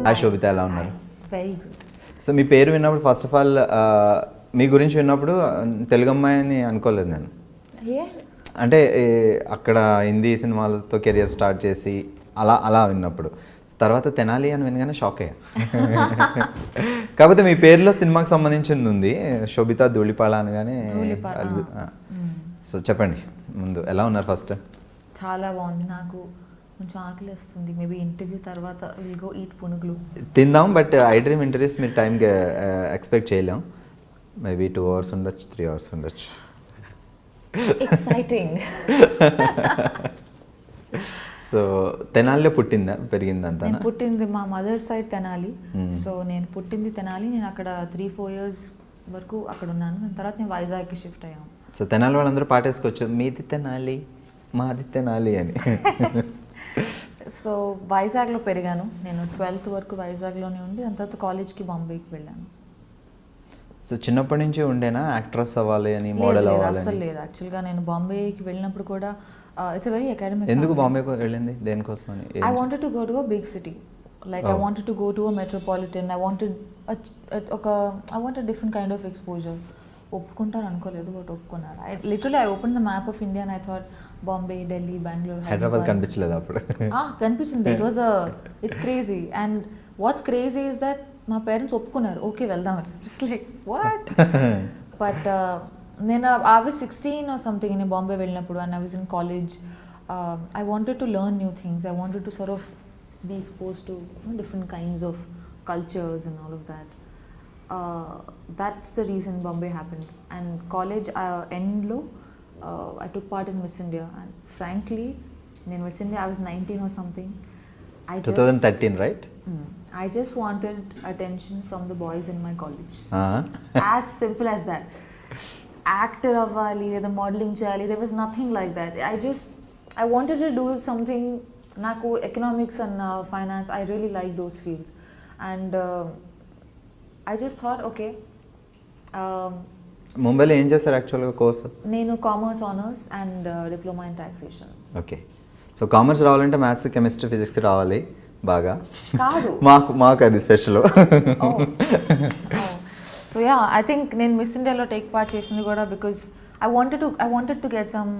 Hi శోభిత, ఎలా ఉన్నారు? Very good. So మీ పేరు విన్నప్పుడు ఫస్ట్ ఆఫ్ ఆల్ మీ గురించి విన్నప్పుడు తెలుగు అమ్మాయి అని అనుకోలేదు నేను. అంటే అక్కడ హిందీ సినిమాలతో కెరియర్ స్టార్ట్ చేసి అలా అలా విన్నప్పుడు తర్వాత తెనాలి అని వినగానే షాక్ అయ్యా. కాకపోతే మీ పేరులో సినిమాకి సంబంధించింది ఉంది, శోభిత ధూళిపాళ అనగానే. సో చెప్పండి ముందు, ఎలా ఉన్నారు ఫస్ట్? చాలా బాగుంది. నాకు కొంచెం ఆకలి వస్తుంది. మేబీ ఇంటర్వ్యూ తర్వాత విల్ గో ఈట్ పునుగులు తిందాం. బట్ ఐ డ్రీమ్ ఇంటర్వ్యూస్ మీరు టైంకి ఎక్స్పెక్ట్ చేయలేం. మేబీ 2 hours ఉండొచ్చు, 3 hours ఉండొచ్చు. ఎక్సైటింగ్. సో తెనాలిలో పుట్టిందా, పెరిగిందంతా? నేను పుట్టింది మా మదర్ సైడ్ తెనాలి. సో నేను పుట్టింది తెనాలి. నేను అక్కడ 3-4 years వరకు అక్కడ ఉన్నాను. దాని తర్వాత నేను వైజాగ్కి షిఫ్ట్ అయ్యాను. సో తెనాలి వాళ్ళందరూ పాటేసుకోవచ్చు, మీది తెనాలి మాది తెనాలి అని. సో వైజాగ్లో పెరిగాను. నేను 12th వరకు వైజాగ్లోనే ఉండి దాని తర్వాత కాలేజ్కి బాంబేకి వెళ్ళాను. సో చిన్నప్పటి నుంచి ఉండేనా యాక్ట్రెస్ అవ్వాలి అని, మోడల్ అవ్వాలి? అసలు లేదు. యాక్చువల్గా నేను బాంబేకి వెళ్ళినప్పుడు కూడా ఇట్స్ వెరీ అకాడమిక్. ఎందుకు బాంబేకి వెళ్ళింది, దేనికోసం అని? I wanted to go to a big city. Like I wanted to go to a metropolitan. I wanted different kind of exposure. ఒప్పుకుంటారు అనుకోలేదు, బట్ ఒప్పుకున్నారు. I open the map of India and I thought Bombay, Delhi, Bengaluru, Hyderabad కనిపించలేదు అప్పుడు? కనిపించింది. It's crazy. And what's crazy is that మా parents ఒప్పుకున్నారు, okay వెళ్దామని. It's like what. But నేను ఐ వాజ్ 16 or something నేను బాంబే వెళ్ళినప్పుడు, and I was in college. I wanted to learn new things. I wanted to sort of be expose to different kinds of cultures and all of that. That's the reason Bombay happened. And college end lo I took part in Miss India, and frankly in Miss India I was 19 or something. 2013, right? I just wanted attention from the boys in my college. As simple as that. Actor avvali leda modeling cheyali, there was nothing like that. I wanted to do something. Naku economics and finance, I really like those fields. And I just thought, okay. ముంబైలో ఏం చేస్తారు యాక్చువల్గా course? నేను commerce honours and diploma in taxation. Okay. So commerce రావాలంటే maths, chemistry, physics రావాలి బాగా. కాదు, మాకు అది special. So yeah, I think నేను మిస్ ఇండియాలో టేక్ పార్ట్ చేసింది కూడా because I wanted to get some,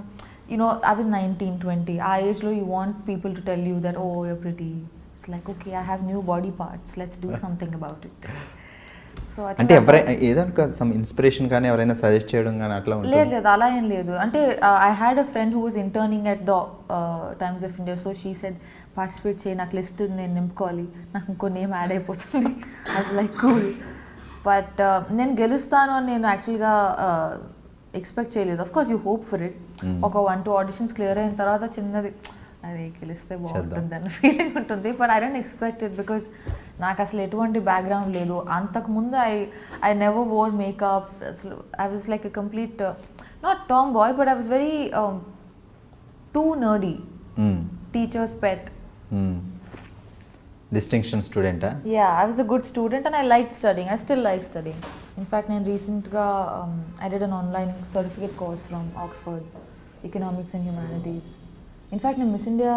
I was 19-20. ఆ ఏజ్లో you want people to tell you that, oh you're pretty. It's like, okay, I have new body parts, let's do something about it. So అంటే ఎవరైనా ఏదో some inspiration కానీ ఎవరైనా suggest చేయడం కానీ అట్లా ఉంటుంది? లేదు, అలా ఏం లేదు. అంటే I had a friend who was interning at the Times of India. So she said, participate చేయి, నాకు లిస్ట్ నేను నింపుకోవాలి, నాకు ఇంకో నేమ్ యాడ్ అయిపోతుంది. I was like cool. But నేను గెలుస్తాను అని నేను యాక్చువల్గా ఎక్స్పెక్ట్ చేయలేదు. Of course you hope for it. ఒక 1-2 auditions క్లియర్ అయిన తర్వాత చిన్నది, అదే గెలిస్తే బాగుంటుంది అన్న ఫీలింగ్ ఉంటుంది. But I don't expect it because నాకు అసలు ఎటువంటి బ్యాక్గ్రౌండ్ లేదు. అంతకుముందు ఐ నెవర్ వోర్ మేకప్. అసలు I was like a complete not tomboy, but I was very too nerdy, teachers pet. Distinction స్టూడెంటా? Yeah, I was a good student and I like studying. I still like studying. In fact నేను రీసెంట్గా I did an online certificate course from Oxford, economics and humanities. In fact నేను miss India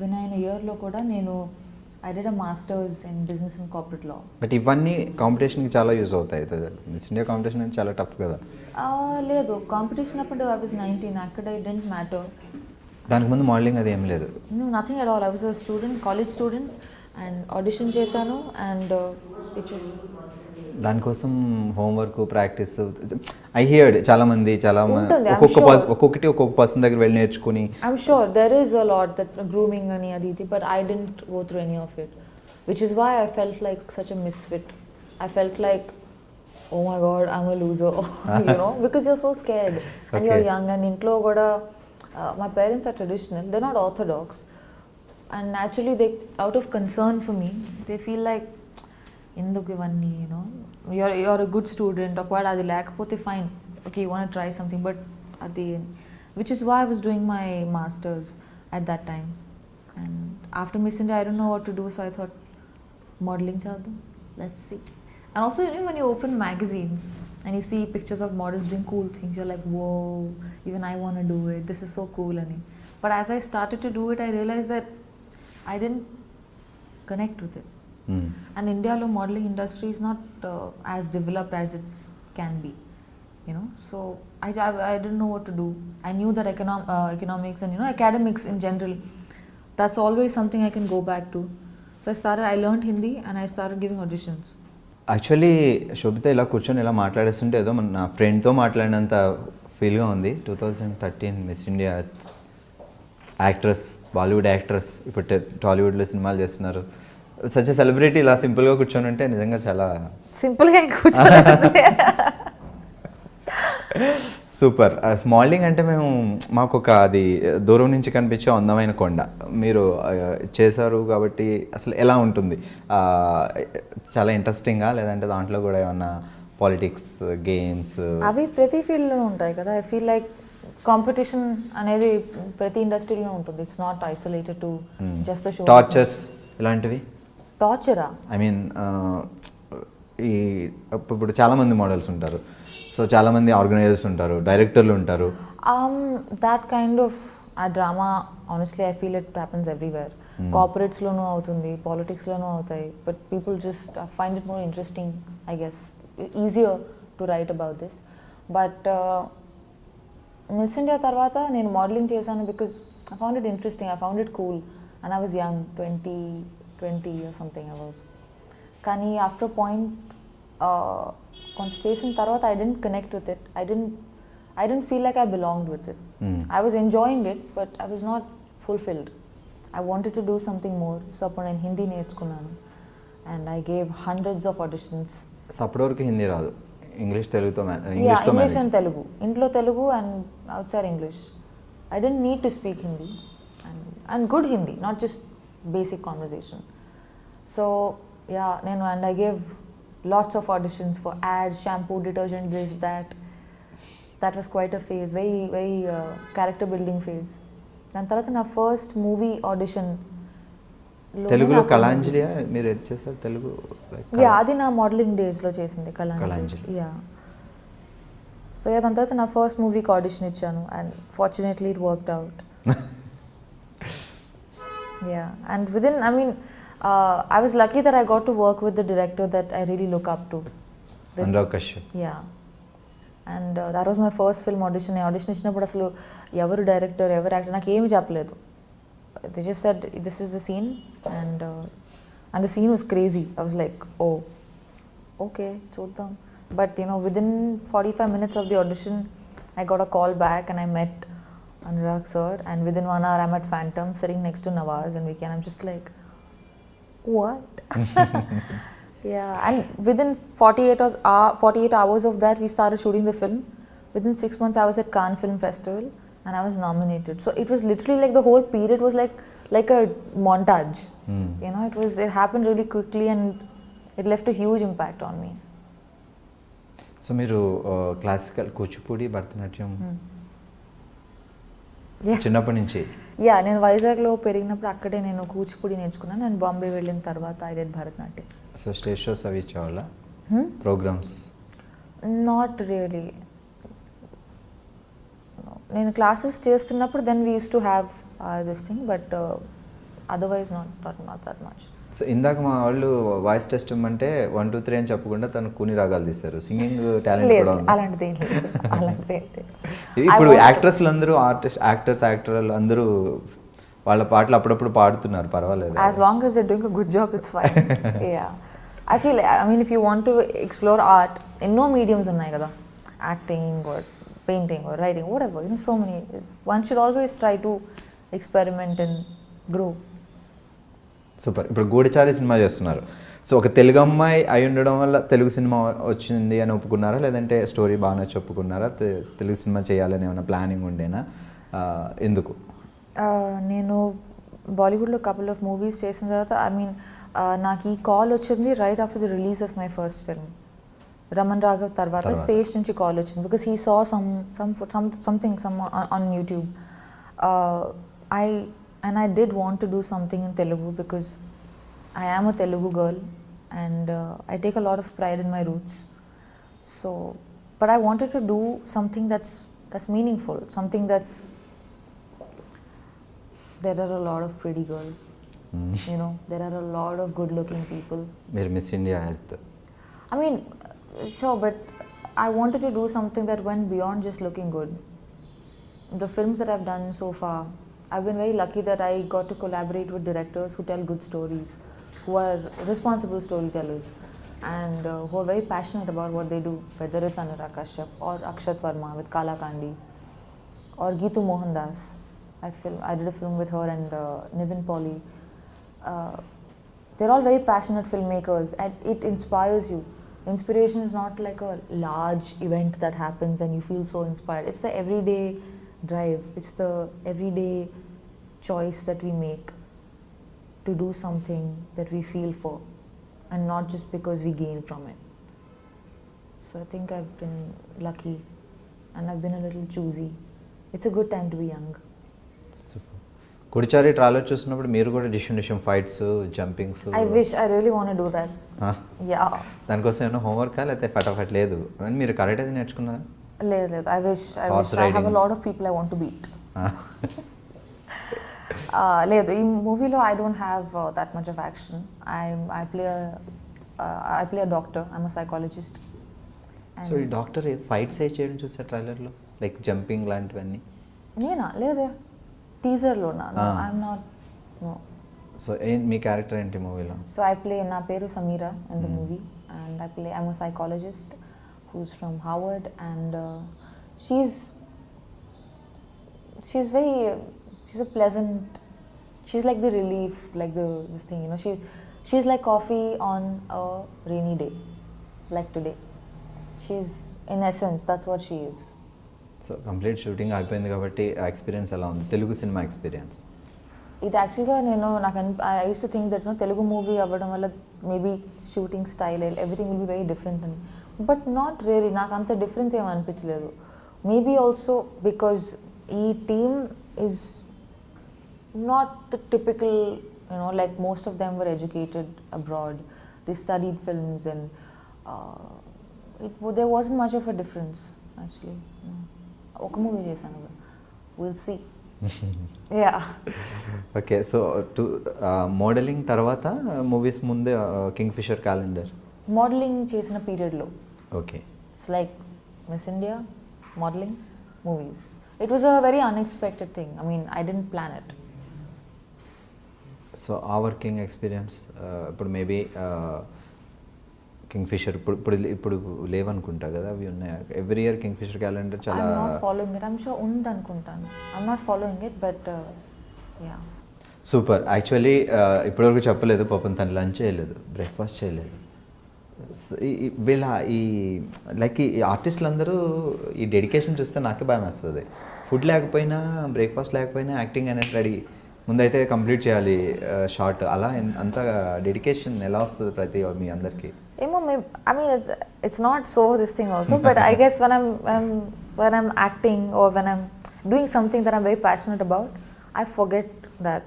win అయిన ఇయర్లో కూడా నేను I did a masters in business and corporate law. But ఇవన్నీ కాంపిటీషన్కి చాలా use అవుతాయి. మిస్ ఇండియా కాంపిటీషన్ అంటే చాలా టఫ్ కదా? లేదు, కాంపిటీషన్ అప్పుడు ఐ వాజ్ 19. అక్కడ ఇట్ డెంట్ మ్యాటర్. దానికి ముందు మోడలింగ్ అది ఏం లేదు? Nothing at all. I was a student, college student, and audition చేశాను అండ్ ఇట్ వాజ్. దానికోసం హోంవర్క్, ప్రాక్టీస్ ఐ హియర్డ్ చాలామంది ఒక్కొక్కటి ఒక్కొక్క పర్సన్ దగ్గర వెళ్ళి నేర్చుకుని. I'm sure there is a lot that grooming అని అది ఇది, but I didn't go through any of it, which is why I felt like such a misfit. I felt like, oh my god, I'm a loser. Because you're so scared and you're young, and intlo kuda my parents are traditional, they're not orthodox, and naturally they, out of concern for me, they feel like ఎందుకు ఇవన్నీ, you're a good student, ఒకవేళ అది లేకపోతే fine, okay, you want to try something, but అది, which is why I was doing my masters at that time. And after Miss India I don't know what to do, so I thought modeling chadam, let's see. And also, when you open magazines and you see pictures of models doing cool things, you're like, whoa, even I want to do it, this is so cool. But But as I started to do it, I realized that I didn't connect with it. And India lo modeling industry is not as developed as it can be, you know. So I didn't know what to do. I knew that economics and, you know, academics in general, that's always something I can go back to. So I learned Hindi and I started giving auditions. Actually Sobhita ఇలా కూర్చొని ఇలా మాట్లాడేస్తుంటే ఏదో నా ఫ్రెండ్తో మాట్లాడినంత ఫీల్గా ఉంది. 2013 miss India actress, Bollywood actress, ఇప్పుడు టాలీవుడ్లో సినిమాలు చేస్తున్నారు. సచ్ సెలబ్రిటీ ఇలా సింపుల్గా కూర్చొని ఉంటే నిజంగా చాలా సింపుల్గా కూర్చోండి. సూపర్. స్మాలింగ్ అంటే మాకు ఒక అది దూరం నుంచి కనిపించే అందమైన కొండ మీరు చేశారు కాబట్టి అసలు ఎలా ఉంటుంది? చాలా ఇంట్రెస్టింగ్గా, లేదంటే దాంట్లో కూడా ఏమన్నా పాలిటిక్స్, గేమ్స్ అవి ప్రతి ఫీల్డ్లో ఉంటాయి కదా. ఐ ఫీల్ లైక్ కాంపిటీషన్ అనేది ప్రతి ఇండస్ట్రీలో ఉంటుంది. It's not isolated to just the show. Tortures ఇలాంటివి? టార్చరా? ఐ మీన్ ఈ ఇప్పుడు చాలామంది మోడల్స్ ఉంటారు, సో చాలామంది ఆర్గనైజర్స్ ఉంటారు, డైరెక్టర్లు ఉంటారు. That kind of a drama honestly I feel it happens everywhere. కార్పొరేట్స్లోనూ అవుతుంది, పాలిటిక్స్లోనూ అవుతాయి. But people just find it more interesting, I guess, easier to write about this. But miss India తర్వాత నేను మోడలింగ్ చేశాను because I found it interesting, I found it cool and I was young, 20 or something I was. కానీ after point కొంత చేసిన తర్వాత I didn't connect with it. I dent feel like I belonged with it. I was enjoying it but I was not fulfilled. I wanted to do something more. So అప్పుడు నేను హిందీ నేర్చుకున్నాను and I gave hundreds of auditions. So అప్పటి వరకు హిందీ రాదు, English తెలుగుతో English and Telugu, ఇంట్లో Telugu and outside English. I didn't need to speak Hindi and good Hindi, not just basic conversation. So yeah, and I gave lots of auditions for ads, shampoo, detergent, this, that. That was quite a phase, very character building phase. దాని తర్వాత నా first movie audition తెలుగులో కళాంజలి మీరు ఏది చేశారు? తెలుగు అది నా modelling డేస్లో చేసింది కళాంజలి. సో దాని తర్వాత నా ఫస్ట్ మూవీకి ఆడిషన్ ఇచ్చాను and fortunately it worked out. Yeah, and within, I mean, I was lucky that I got to work with the director that I really look up to. Naga Chaitanya. Yeah, and that was my first film audition. I audition ఇచ్చినప్పుడు అసలు ఎవరు director, ఎవరు actor నాకు ఏమి చెప్పలేదు. They just said this is the scene and the scene was crazy. I was like, oh, okay, చూద్దాం. But you know, within 45 minutes of the audition, I got a call back and I met Anurag sir, and within 1 hour I'm at Phantom sitting next to Nawaz and Vicky, and I'm just like, what? Yeah, and within 48 hours of that we started shooting the film. Within 6 months I was at Cannes Film Festival and I was nominated. So it was literally like the whole period was like a montage. You know, it happened really quickly and it left a huge impact on me. So మీరు classical, Kuchipudi, Bharatanatyam చిన్నప్పటి నుంచి? నేను వైజాగ్లో పెరిగినప్పుడు అక్కడే నేను కూచిపూడి నేర్చుకున్నాను. నేను బాంబే వెళ్ళిన తర్వాత I did Bharatanatyam. So stage shows అవి ఇచ్చేవాళ్ళ ప్రోగ్రామ్స్? Not really. నేను క్లాసెస్ చేస్తున్నప్పుడు then we use to have this thing, but otherwise not that much. So ఇందాక మా వాళ్ళు వాయిస్ టెస్ట్ ఇమ్మంటే 1 2 3 అని చెప్పకుండా తను కూని రాగాలు తీశారు. సింగింగ్ టాలెంట్ కూడా ఉంది? అలాంటిది ఇప్పుడు యాక్ట్రెస్లు అందరూ యాక్టర్లు అందరూ వాళ్ళ పాటలు అప్పుడప్పుడు పాడుతున్నారు, పర్వాలేదు. As long as they're doing a good job, it's fine. Yeah. I mean, if you want to explore art, ఎన్నో మీడియమ్స్ ఉన్నాయి కదా, acting or painting or writing, whatever, you know, so many. One should always try to experiment and grow. Super. ఇప్పుడు గూఢచారి cinema చేస్తున్నారు. So ఒక తెలుగు అమ్మాయి అయి ఉండడం వల్ల తెలుగు సినిమా వచ్చింది అని ఒప్పుకున్నారా, లేదంటే స్టోరీ బాగా నచ్చి ఒప్పుకున్నారా? తెలుగు సినిమా చేయాలని ఏమైనా ప్లానింగ్ ఉండేనా? ఎందుకు? నేను బాలీవుడ్లో కపుల్ ఆఫ్ మూవీస్ చేసిన తర్వాత నాకు ఈ కాల్ వచ్చింది right after the release of my first film Raman Raghav. తర్వాత సేజ్ నుంచి కాల్ వచ్చింది because he saw something on YouTube. And I did want to do something in Telugu because I am a Telugu girl and I take a lot of pride in my roots. So, but I wanted to do something that's meaningful, something that's there are a lot of pretty girls. You know, there are a lot of good looking people. మీరు miss India earth. I mean, sure, but I wanted to do something that went beyond just looking good. The films that I've done so far, I've been very lucky that I got to collaborate with directors who tell good stories, who are responsible storytellers, and who are very passionate about what they do, whether it's Anurag Kashyap or Akshat Verma with Kala Kandi, or Geetu Mohandas. I did a film with her and Nivin Pauly. They're all very passionate filmmakers, and it inspires you. Inspiration is not like a large event that happens and you feel so inspired. It's the everyday drive. It's the everyday choice that we make to do something that we feel for, and not just because we gain from it. So I think I've been lucky, and I've been a little choosy. It's a good time to be young. కుడిచారి trailer చూసినప్పుడు మీరు కూడా డిషన్ fights jumpings. I wish I really want to do that. Yeah. దానికోసం ఏమైనా homework లేకపోతే ఫటాఫట్ లేదు మీరు కరెక్ట్ అది నేర్చుకున్నారా? లేదు. I wish I have a lot of people I want to beat. లేదు, ఈ మూవీలో I don't have that much of action. I play a doctor. I'm a psychologist. So ఈ డాక్టర్ ఫైట్స్ చేయడం చూసా ట్రైలర్లో, లైక్ జంపింగ్ లాంటివన్నీ. నేనా? లేదే, టీజర్లోనా? I'm not. నో. సో మీ క్యారెక్టర్ ఏంటి మూవీలో? సో నా పేరు Sameera in the movie, and I'm a psychologist who's from Harvard, and she's a pleasant, she's like the relief, like this thing, you know, she's like coffee on a rainy day, like today. She's, in essence, that's what she is. So complete shooting అయిపోయింది కాబట్టి experience ఎలా ఉంది, Telugu cinema experience? ఇది యాక్చువల్గా I use to think that Telugu movie అవ్వడం వల్ల maybe shooting style everything will be very different అని, but not really. నాకు అంత డిఫరెన్స్ ఏమి అనిపించలేదు. మేబీ ఆల్సో బికాజ్ ఈ team is not the typical, you know, like most of them were educated abroad, they studied films, and there wasn't much of a difference actually. ఒక movie చేశాను, will see. Yeah. Okay. So modelling తర్వాత movies ముందే king fissure calendar modelling చేసిన పీరియడ్లో. Okay. It's like Miss India, modelling, movies. It was a very unexpected thing. I mean, I didn't plan it. So uh working experience ఇప్పుడు maybe Kingfisher ఇప్పుడు లేవనుకుంటా కదా, అవి ఉన్నాయి. Every year Kingfisher calendar చాలా following it. I'm sure ఉంది అనుకుంటాను. I'm not following it, but yeah. Super. Actually ఇప్పటివరకు చెప్పలేదు, పాపం తను లంచ్ చేయలేదు, బ్రేక్ఫాస్ట్ చేయలేదు. వీళ్ళ ఈ లైక్ ఈ ఆర్టిస్టులు అందరూ ఈ డెడికేషన్ చూస్తే నాకే భయం వేస్తుంది. ఫుడ్ లేకపోయినా, బ్రేక్ఫాస్ట్ లేకపోయినా యాక్టింగ్ అనేది రెడీ, ముందైతే కంప్లీట్ చేయాలి షార్ట్. అలా అంత డెడికేషన్ ఎలా వస్తుంది ప్రతి మీ అందరికీ? ఏమో, I mean, it's not so this thing also, but I guess when I'm acting or when I'm doing something that I'm very passionate about, I forget that,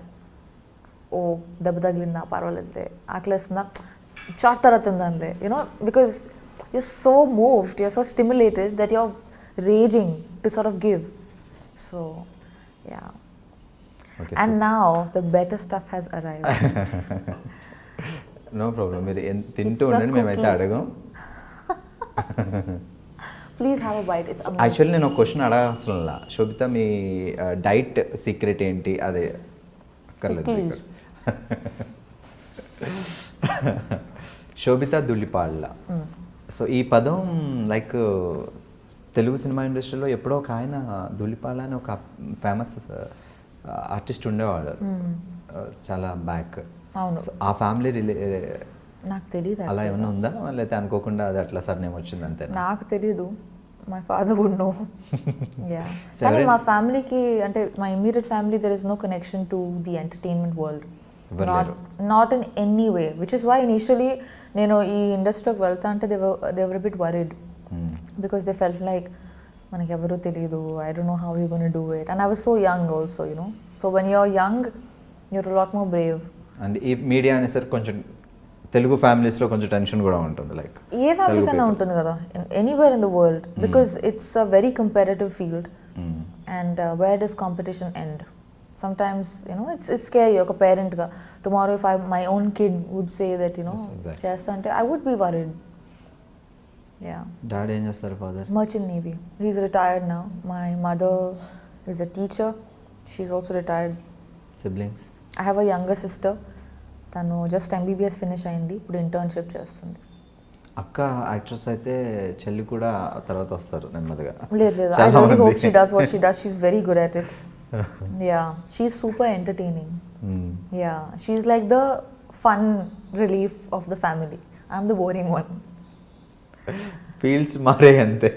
oh, దెబ్బ తగిలిందా, పర్వాలేదులే, ఆకలేస్తుందా, చాట్ తర్వాత తిందాంలే, you know, because you're so moved, you're so stimulated that you're raging to sort of give. So, yeah. Okay, and so now the better stuff has arrived. No problem, మీరు తింటూ ఉండండి, మేమైతే అడగం. Please have a bite. It's amazing. Actually నేను ఒక question అడగాల్సిన, శోభిత మీ diet secret ఏంటి? అదే అక్కర్లేదు. శోభిత ధులిపాళ్ళ. సో ఈ పదం లైక్ తెలుగు సినిమా ఇండస్ట్రీలో ఎప్పుడో ఒక ఆయన ధులిపాళ్ళ అని ఒక ఫేమస్ ఆర్టిస్ట్ ఉండేవాడు చాలా బ్యాక్. అవును. ఆ ఫ్యామిలీ నాకు తెలియదు అలా ఏమైనా ఉందా, లేకపోతే అనుకోకుండా అది అట్లా సార్ నేమ్ వచ్చింది అంతే? నాకు తెలీదు. My father would know. Yeah. కానీ మా ఫ్యామిలీకి, అంటే మా immediate family, there is no connection to the entertainment world, not in any way, which is why initially నేను ఈ ఇండస్ట్రీలోకి వెళ్తా అంటే they were bit worried, because they felt like మనకి ఎవరూ తెలియదు, I don't know how you gonna do it, and I was so young also, you know. So when you're young you're lot more Brave. And ఈ media అనేసరి కొంచెం తెలుగు ఫ్యామిలీస్లో కొంచెం tension కూడా ఉంటుంది, like ఏ family కన్నా ఉంటుంది కదా, anywhere in the world, because it's a very comparative field, and where does competition end? sometimes, you know, it's scary. Like a parent ga, tomorrow if my own kid would say that, you know, Yes, exactly. chesta ante, I would be worried. Yeah. Daddy ఏం చేస్తారు father? Merchant Navy. He's retired now. My mother is a teacher. She's also retired. Siblings? I have a younger sister. తను just MBBS finish అయింది, ఇప్పుడు internship చేస్తుంది. అక్క actress అయితే చెల్లి కూడా తర్వాత వస్తారు నెమ్మదిగా. లేదు లేదు, I చాలా really hope మంది. she does what she does. She's very good at it. Yeah, she's super entertaining. Yeah, she's like the fun relief of the family. I'm the boring one. Fields మారే అంతే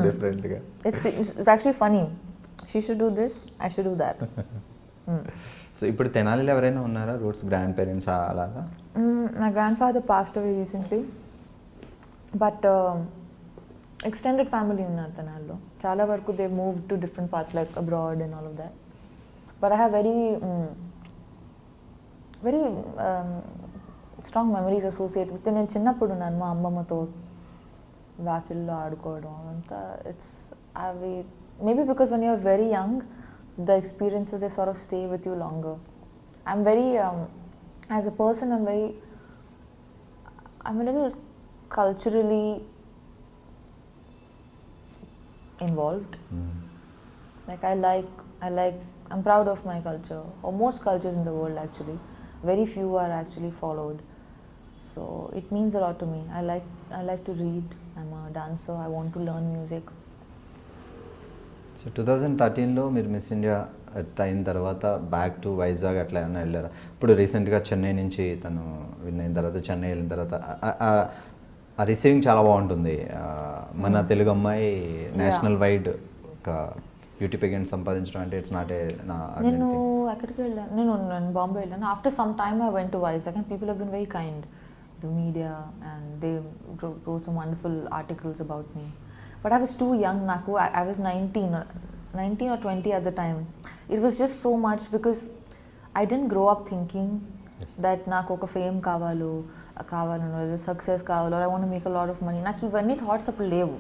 డిఫరెంట్గా. It's actually funny. She should do this, I should do that. So ఇప్పుడు తెనాలిలో ఎవరైనా ఉన్నారా roots grand parents అలాగా? My grandfather passed away recently, but extended family ఉన్నారు తెనాలిలో. చాలా వరకు they moved to different parts like abroad and all of that. But I have very strong memories associated with. నేను చిన్నప్పుడు ఉన్నాను మా అమ్మమ్మతో వాకిల్లో ఆడుకోవడం అంతా. It's maybe because when you're very young, the experiences, they sort of stay with you longer. I'm very as a person, I'm a little culturally involved. Like I'm proud of my culture, or most cultures in the world actually. Very few are actually followed, so it means a lot to me. I like to read. I'm a dancer. I want to learn music. సో 2013లో మీరు miss India అయిన తర్వాత back to Vizag అట్లా ఏమైనా వెళ్ళారా? ఇప్పుడు రీసెంట్గా చెన్నై నుంచి తను విన్ అయిన తర్వాత చెన్నై వెళ్ళిన తర్వాత ఆ రిసీవింగ్ చాలా బాగుంటుంది. మన తెలుగు అమ్మాయి నేషనల్ వైడ్ ఒక బ్యూటీ పెగెంట్ సంపాదించడం అంటే ఇట్స్ నాట్ ఏ నేను ఎక్కడికి వెళ్ళాను, నేను బాంబే వెళ్ళాను. After some time I went to Vizag and people have been very kind, the media, and they wrote some wonderful articles about me. But I was too young, Naku. I was 19 or 20 at the time. It was just so much because I didn't grow up thinking that నాకు ఒక fame కావాలో success కావాలో, I want to make a lot of money. నాకు ఇవన్నీ thoughts అప్పుడు లేవు.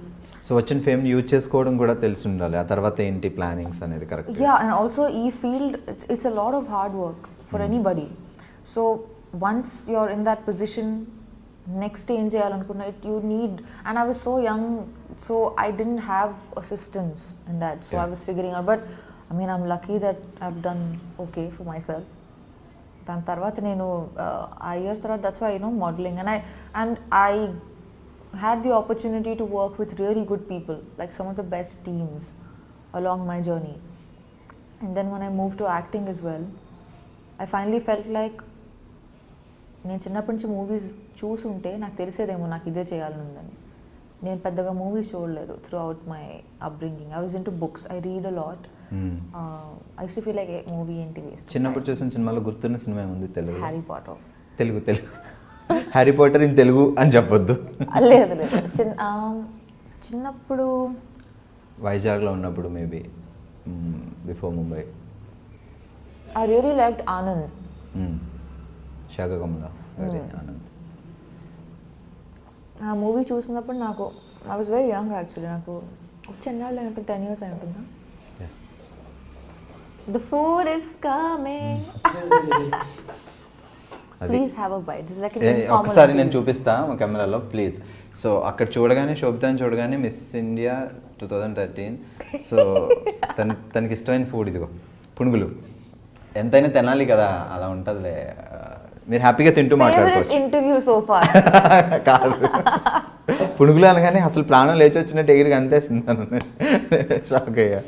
So వచ్చిన fame use చేసుకోవడం కూడా తెలిసి ఉండాలి. ఆ తర్వాత ఏంటి ప్లానింగ్స్ అనేది కరెక్ట్. యా, అండ్ ఆల్సో ఈ field it's a lot of hard work for anybody. So once you're in that position, next ఏం చేయాలనుకున్నా you need, and I was so young, so I didn't have assistance in that, so I was figuring out. But I mean, I'm lucky that I've done okay for myself. Then tarvata nenu a year tarvata, that's why, you know, modeling, and I had the opportunity to work with really good people, like some of the best teams along my journey. And then when I moved to acting as well, I finally felt like నేను చిన్నప్పటి నుంచి movies చూసుంటే నాకు తెలిసేదేమో నాకు ఇదే చేయాలని ఉందని. నేను పెద్దగా మూవీస్ చూడలేదు throughout my upbringing. I was into books, I read a lot. I use to feel like movie ఏంటి వేస్ట్. చిన్నప్పుడు చూసిన సినిమాలో గుర్తున్న సినిమా ఉంది Telugu? Harry Potter. Telugu Harry Potter in Telugu అని చెప్పొద్దు. లేదు లేదు, చిన్నప్పుడు వైజాగ్లో ఉన్నప్పుడు maybe before Mumbai. I really liked Anand. శాఖకమల గారి ఆనంద్. ఆ మూవీ చూసినప్పుడు నాకు, I was very young actually, నాకు చెన్నాళ్ళు అయి ఉంటుంది, 10 years అయి ఉంటుందా. The food is coming. Please have a bite. It's like an informal. ఒకసారి నేను చూపిస్తా మా కెమెరాలో ప్లీజ్. సో అక్కడ చూడగానే, శోభితాని చూడగానే మిస్ ఇండియా 2013. సో తనకి ఇష్టమైన ఫుడ్ ఇదిగో పునుగులు. ఎంతైనా తినాలి కదా, అలా ఉంటుందిలే. మీరు హ్యాపీగా తింటూ మాట్లాడుకోవచ్చు. ఇంటర్వ్యూ సో ఫార్ కాదు, పునుగులు అనగానే అసలు ప్రాణం లేచి వచ్చినట్టు ఎగిరికి అంతేస్తున్నాను. షాక్ అయ్యా.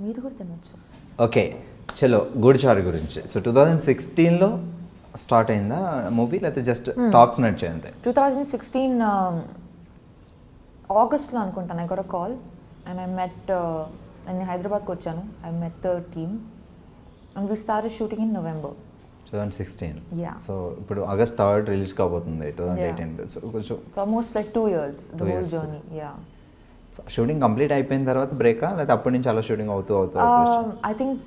మీరు కూడా తినచ్చు. ఓకే, చలో గూడిచారు గురించి. సో 2016లో స్టార్ట్ అయిందా మూవీ, లేకపోతే జస్ట్ టాక్స్ నడిచాయి అంతే? 2016 ఆగస్ట్లో అనుకుంటాను. I got a call and I met, నేను హైదరాబాద్కి వచ్చాను. I met the team and we started shooting in November 2016. Yeah. So ఇప్పుడు August 3rd రిలీజ్ కాబోతుంది 2018. సో కొంచెం it's almost like 2 years the whole journey. Yeah. So shooting complete అయిపోయిన తర్వాత బ్రేకా, లేకపోతే అప్పటి నుంచి అలా షూటింగ్ అవుతూ ఐ థింక్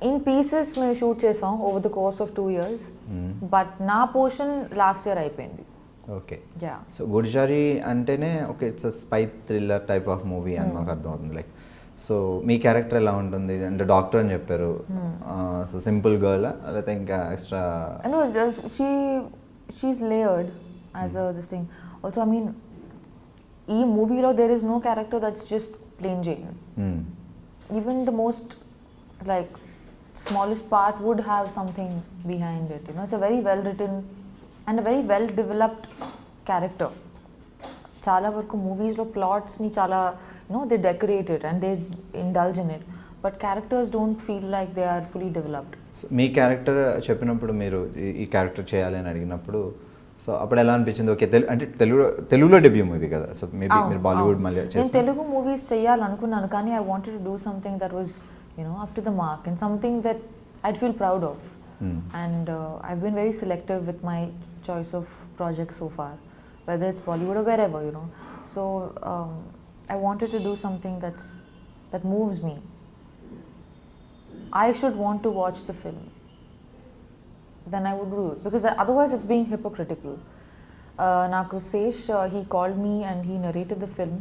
ఇన్ పీసెస్ మేము షూట్ చేసాం over the course of 2 years, but నా పోర్షన్ లాస్ట్ ఇయర్ అయిపోయింది. ఓకే. యా. సో గుడిచారి అంటేనే okay, it's a spy thriller type of movie అని మాకు అర్థమవుతుంది. లైక్ సో మీ క్యారెక్టర్ ఎలా ఉంటుంది అంటే డాక్టర్ అని చెప్పారు, సో సింపుల్ గర్ల్ లేకపోతే ఇంకా extra? No, she's layered as a this thing. Also, I mean, in movie lo there is no character that's just plain Jane. Even the most like smallest part would have something behind it. You know, it's a very well written and a very well developed character. Chala varku movies lo plots ni chala, you know, they decorate it and they indulge in it, but characters don't feel like they are fully developed. So మీ character చెప్పినప్పుడు మీరు ఈ character చేయాలి అని అడిగినప్పుడు so అప్పుడు ఎలా అనిపించింది? ఓకే, అంటే తెలుగులో డెబ్యూ మూవీ కదా, సో మేబీ మీరు బాలీవుడ్ మళ్ళీ నేను తెలుగు మూవీస్ చేయాలనుకున్నాను, కానీ I wanted to do something that was, you know, up to the mark and something that I'd feel proud of. And I've been very selective with my choice of projects so far, whether it's Bollywood or wherever, you know. So I wanted to do something that moves me. I should want to watch the film, then I would do it, because otherwise it's being hypocritical. Naku Sesh, he called me and he narrated the film,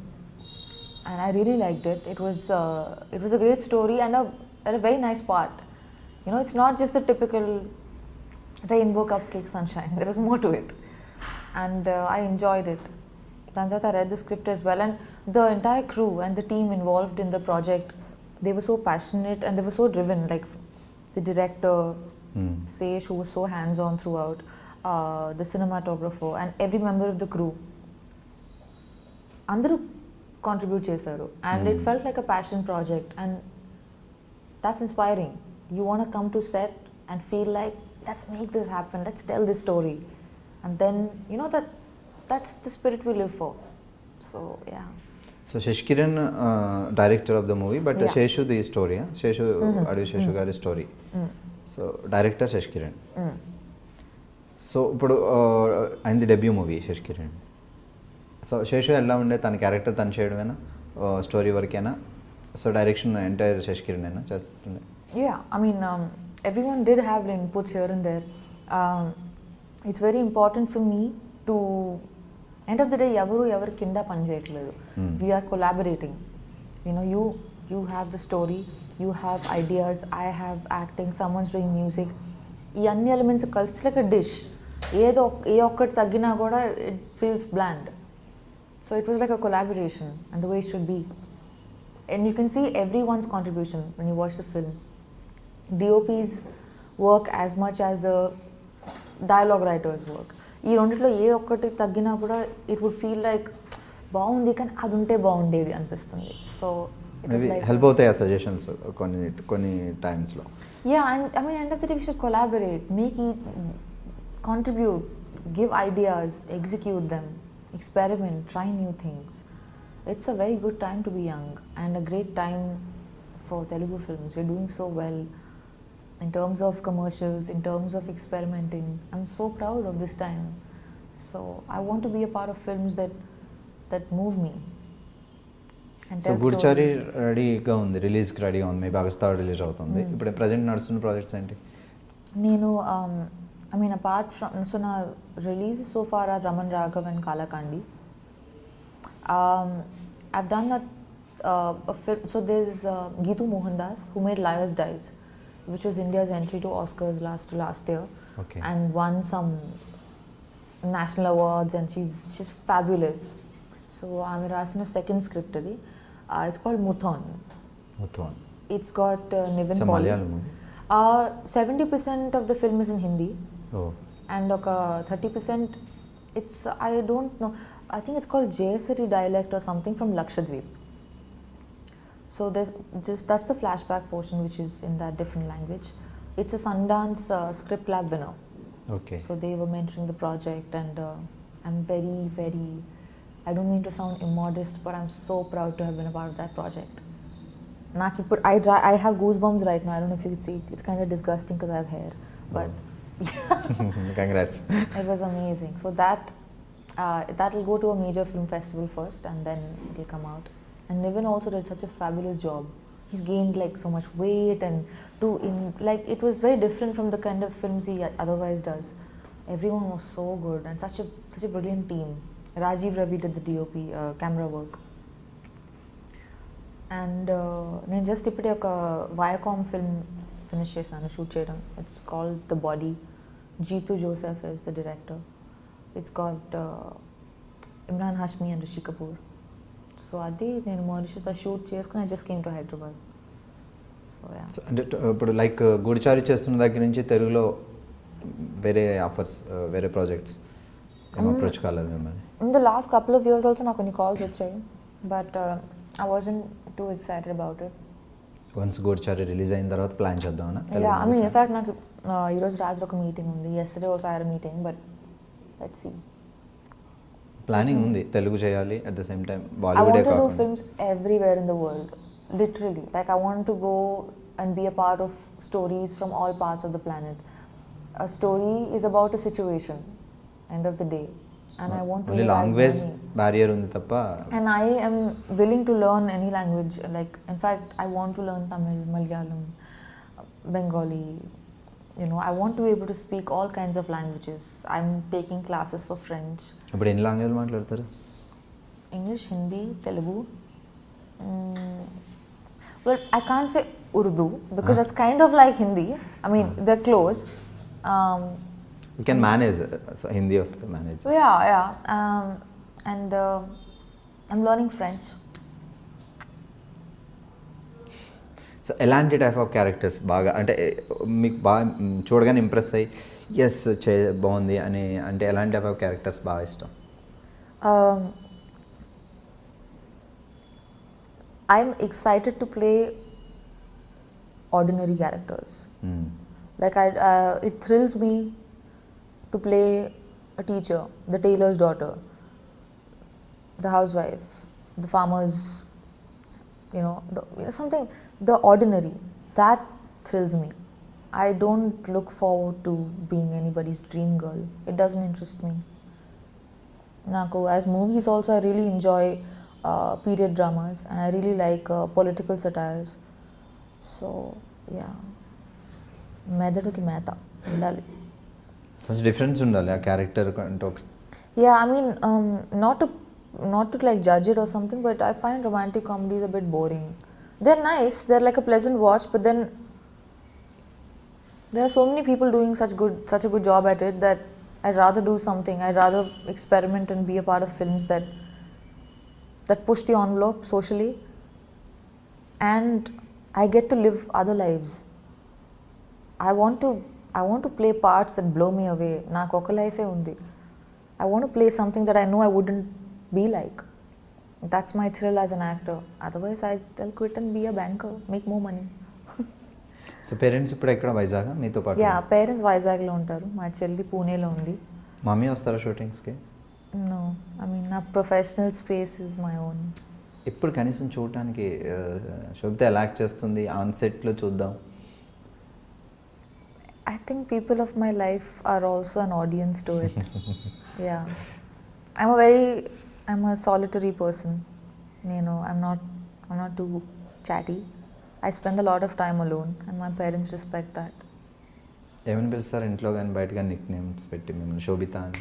and I really liked it. It was a great story and a very nice part. You know, it's not just the typical rainbow cupcake sunshine. There was more to it, and I enjoyed it. Then that I read the script as well, and the entire crew and the team involved in the project, they were so passionate and they were so driven. Like the director, Sesh, who was so hands-on throughout, the cinematographer, and every member of the crew. Andaru contribute chesaru, and it felt like a passion project, and that's inspiring. You want to come to set and feel like, let's make this happen, let's tell this story, and then you know that's the spirit we live for. So yeah. So Sashikiran director of the movie, but Seshu the story, Seshu Adivi Seshu గారి story. So director Sashikiran. So ఇప్పుడు అయింది debut movie Sashikiran. So Seshu ఎలా ఉండే, తన character తను చేయడమేనా, story వరకేనా? So direction entire Sashikiran అయినా చేస్తుండే? Yeah, I mean, everyone did have inputs here and there. It's very important for me to, end of the day, ఎవరు కింద పని చేయట్లేదు. We are collaborating. You know, you have the story, you have ideas, I have acting, someone's doing music. ఈ అన్ని elements కలిసి like a dish. ఏ ఒక్కటి తగ్గినా కూడా it feels bland. So it was like a collaboration, and the way it should be. And you can see everyone's contribution when you watch the film. DOP's work as much as the dialogue writers work. ఈ రెండిట్లో ఏ ఒక్కటి తగ్గినా కూడా it would feel like బాగుంది కానీ అది ఉంటే బాగుండేది అనిపిస్తుంది. సో హెల్ప్ అవుతాయి ఆ సజెషన్స్ కొన్ని టైమ్స్లో. Yeah, and I mean end of the day we should collaborate, make it, contribute, give ideas, execute them, experiment, try new things. It's a very good time to be young and a great time for Telugu films. We're doing so well in terms of commercials, in terms of experimenting. I'm so proud of this time. So I want to be a part of films that move me. So Goodachari రెడీగా ఉంది, రిలీజ్కి రెడీగా ఉంది, maybe August 3 release అవుతుంది. ఇప్పుడు present నడుస్తున్న projects ఏంటి? నేను I mean, apart from, so now releases so far are Raman Raghav and Kalakandi. I've done a film, so there's Geetu Mohandas, who made Liars Dies, which was India's entry to Oscars last year. Okay. And won some national awards, and she's fabulous. So I'm writing a second script today. It's called Muthon. It's got Nivin It's a Pauly. Malayalam movie. 70% of the film is in Hindi. Oh. And 30% it's, I don't know, I think it's called Jayasari dialect or something from Lakshadweep. So that's the flashback portion which is in that different language. It's a Sundance script lab winner. Okay. So they were mentioning the project, and I'm very, very, I don't mean to sound immodest, but I'm so proud to have been a part of that project. I have goosebumps right now. I don't know if you can see it. It's kind of disgusting because I have hair, but Congrats. it was amazing. So that will go to a major film festival first, and then it will come out. And Nivin also did such a fabulous job. He's gained like so much weight, and like it was very different from the kind of films he otherwise does. Everyone was so good, and such a brilliant team. Rajiv Ravi did the DOP camera work. And నేను just ఇప్పుడే ఒక Viacom film finish చేశాను shoot చేయడం. It's called the body. Jitu Joseph is the director. It's called Imran Hashmi and Rishi Kapoor. So అది నేను మారిషస్లో shoot చేసుకుని I just came to Hyderabad. So yeah. అంటే ఇప్పుడు లైక్ గూడిచారి చేస్తున్న దగ్గర నుంచి తెలుగులో వేరే ఆఫర్స్, వేరే ప్రాజెక్ట్స్ ఏం అప్రోచ్ కాలేదు మిమ్మల్ని? In the last couple of years also నాకు కొన్ని కాల్స్ వచ్చాయి, but I wasn't too excited about it. Once Goodachari release అయిన తర్వాత ప్లాన్ చేద్దామన్నా? ఐ మీన్ ఇన్ఫాక్ట్ నాకు ఈరోజు రాత్రి ఒక మీటింగ్ ఉంది. Yesterday also I had a meeting, but let's see. Planning ఉంది తెలుగు చేయాలి, at the same time I Bollywood want to do films everywhere in the world, literally. Like I want to go and be a part of stories from all parts of the planet. A story is about a situation, end of the day, and I want to only live as language many. Barrier ఉంది తప్ప. And I am willing to learn any language. Like in fact, I want to learn Tamil, Malayalam, Bengali. You know, I want to be able to speak all kinds of languages. I'm taking classes for French, ఇప్పుడు ఎన్ని language మాట్లాడతారు? English, Hindi, Telugu. Well, I can't say Urdu because that's kind of like Hindi. I mean, they're close. You can manage, Hindi వస్తే manage. Yeah. And I'm learning French. So ఎలాంటి type of characters బాగా అంటే మీకు బాగా చూడగానే impress అయ్యి yes బాగుంది అని అంటే ఎలాంటి టైప్ ఆఫ్ క్యారెక్టర్స్ బాగా ఇష్టం? I'm excited to play ordinary characters. Like it thrills me to play a teacher, the tailor's daughter, the housewife, the farmer's, something, the ordinary. That thrills me. I don't look forward to being anybody's dream girl. It doesn't interest me. Naku, as movies also, I really enjoy period dramas, and I really like political satires. So, yeah. మెదడుకి మేత ఉండాలి. కొంచెం difference ఉండాలి ఆ character అంటే. Yeah, I mean, not to like judge it or something, but I find romantic comedies a bit boring. They're nice, they're like a pleasant watch, but then there are so many people doing such a good job at it that I'd rather do something. I'd rather experiment and be a part of films that push the envelope socially, and I get to live other lives. I want to play parts that blow me away. Naaku oka life e undi. I want to play something that I know I wouldn't be like. That's my thrill as an actor. Otherwise, I'll quit and be a banker, make more money. So parents ఇప్పుడు ఎక్కడ వైజాగ్ మీతో పాటు? Yeah, parents వైజాగ్లో ఉంటారు. మా చెల్లి పూణేలో ఉంది. మమ్మీ వస్తారా షూటింగ్స్కి? నో, ఐ మీన్ నా professional space is my own. ఇప్పుడు కనీసం చూడటానికి శోభిత ఎలా యాక్ట్ చేస్తుంది ఆన్ సెట్లో చూద్దాం. I think people of my life are also an audience to it. Yeah. I'm a solitary person. I'm not too chatty. I spend a lot of time alone, and my parents respect that. ఏమని పిలుస్తారు ఇంట్లో కానీ బయట కానీ Nick names పెట్టి మిమ్మల్ని? శోభిత అని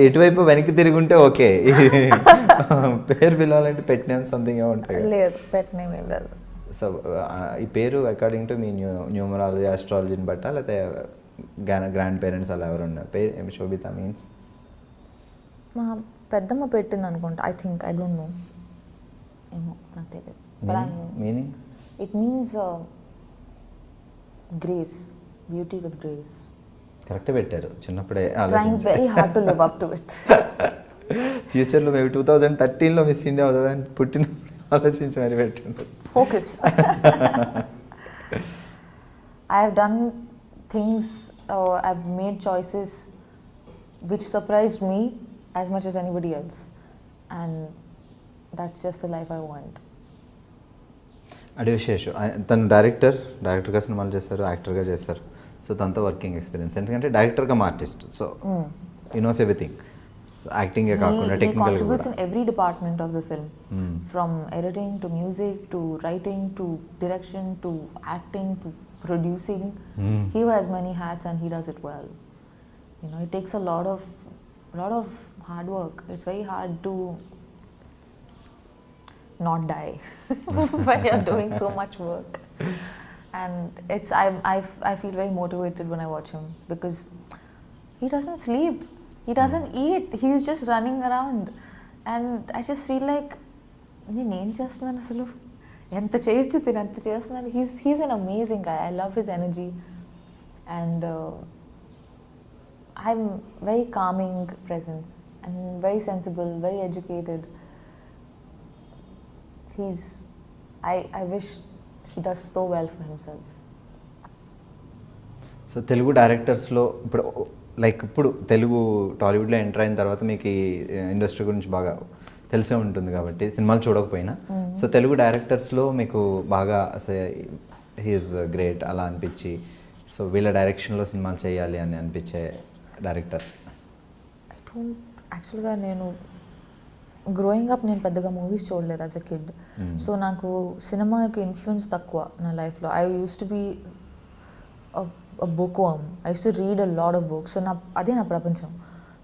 ఎటువైపు వెనక్కి తిరిగి ఉంటే ఓకే, పేరు పిలవాలంటే పెట్ నేమ్ సంథింగ్ ఏమో ఉంటాయి. లేదు, పెట్ నేమ్ ఏం లేదు. సో ఈ పేరు అకార్డింగ్ టు మీ న్యూమరాలజీ ఆస్ట్రాలజీని బట్టా లేకపోతే గ్రాండ్ పేరెంట్స్ అలా ఎవరు ఉన్నారు? పేరు ఏమి శోభిత మీన్స్? మా పెద్దమ్మ పెట్టింది అనుకుంటా. ఐ డోంట్ నో, ఏమో నాకు తెలియదు. Meaning? It means grace, beauty with grace. కరెక్టే పెట్టారు. చిన్నప్పుడే trying very hard to live up to it. ఫ్యూచర్లో మేబీ 2013లో మిస్ ఇండియా అవుతుందని పుట్టినప్పుడు ఆలోచించి మరి పెట్టండి. Focus. I have done things, I've made choices which surprised me as much as anybody else, and that's just the life I want. అదే విశేషం. తను డైరెక్టర్గా సినిమాలు చేస్తారు, యాక్టర్గా చేస్తారు. సో తనతో వర్కింగ్ ఎక్స్పీరియన్స్, ఎందుకంటే డైరెక్టర్గా artist, so he knows everything. యాక్టింగే కాకుండా technical he contributes in every department of the film, from editing to music to writing to direction to acting to producing. He wears many hats and he does it well. It takes a lot of hard work. It's very hard to not die when you're doing so much work. And I feel very motivated when I watch him because he doesn't sleep, he doesn't eat, he's just running around. And I just feel like నేను ఏం చేస్తున్నాను అసలు, ఎంత చేయొచ్చు తిని ఎంత చేస్తున్నాను. he's an amazing guy. I love his energy and I'm very calming presence and very sensible, very educated. I wish he does so well for himself. So Telugu డైరెక్టర్స్లో ఇప్పుడు లైక్ ఇప్పుడు తెలుగు టాలీవుడ్లో ఎంటర్ అయిన తర్వాత మీకు ఈ ఇండస్ట్రీ గురించి బాగా తెలిసే ఉంటుంది కాబట్టి సినిమాలు చూడకపోయినా, సో తెలుగు డైరెక్టర్స్లో మీకు బాగా హీఈస్ గ్రేట్ అలా అనిపించి సో వీళ్ళ డైరెక్షన్లో సినిమాలు చేయాలి అని అనిపించే డైరెక్టర్స్? యాక్చువల్గా నేను గ్రోయింగ్ అప్ నేను పెద్దగా మూవీస్ చూడలేదు యాజ్ అ కిడ్. సో నాకు సినిమాకి ఇన్ఫ్లుయెన్స్ తక్కువ నా లైఫ్లో. I use to be a bookworm. I used to read a lot of books. So అదే నా ప్రపంచం.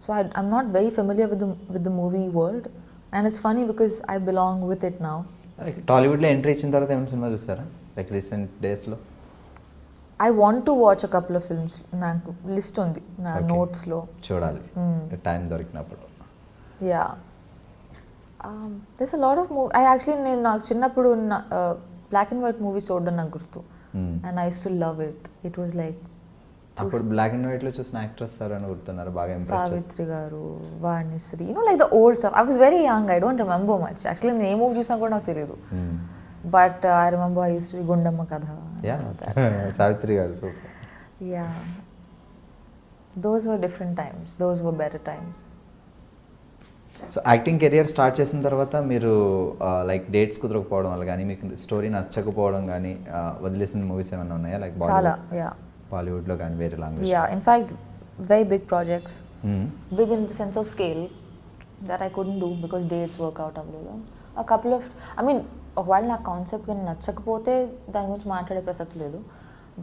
So I'm not very familiar with the movie world. And it's funny because I belong with it now. టాలీవుడ్లో entry ఇచ్చిన తర్వాత ఏమైనా cinema చూస్తారా like recent డేస్లో? I want to watch a couple of films. నాకు లిస్ట్ ఉంది నా నోట్స్లో. చూడాలి టైం దొరికినప్పుడు. Yeah. There's a lot of నేను నాకు చిన్నప్పుడు బ్లాక్ అండ్ వైట్ మూవీస్ చూడడం నాకు గుర్తు. And I used to love it. It was like అప్పుడు బ్లాక్ అండ్ వైట్ లో చూసిన యాక్ట్రెస్ సార్ అని గుర్తున్నారు బాగా ఇంప్రెస్ చేశారు. సావిత్రి గారు, Vanisri, like the old stuff. I was very young. I don't remember much. Actually నేను ఏ మూవీ చూసినా కూడా నాకు తెలియదు. But I remember I used to be Gundamma కథ. Yeah. సావిత్రి గారు super. Yeah. Those were different times. Those were better times. So acting career start చేసిన తర్వాత మీరు లైక్ డేట్స్ కుదరకపోవడం వల్ల కానీ మీకు స్టోరీ నచ్చకపోవడం కానీ వదిలేసిన మూవీస్ ఏమైనా ఉన్నాయా లైక్ బాలీవుడ్లో కానీ వేరే language? Yeah, in fact very big projects. Big in the sense of scale that I couldn't do because dates work out అవ్వలేదు. A couple of ఒకవేళ నా కాన్సెప్ట్ కానీ నచ్చకపోతే దాని గురించి మాట్లాడే ప్రసక్తి లేదు.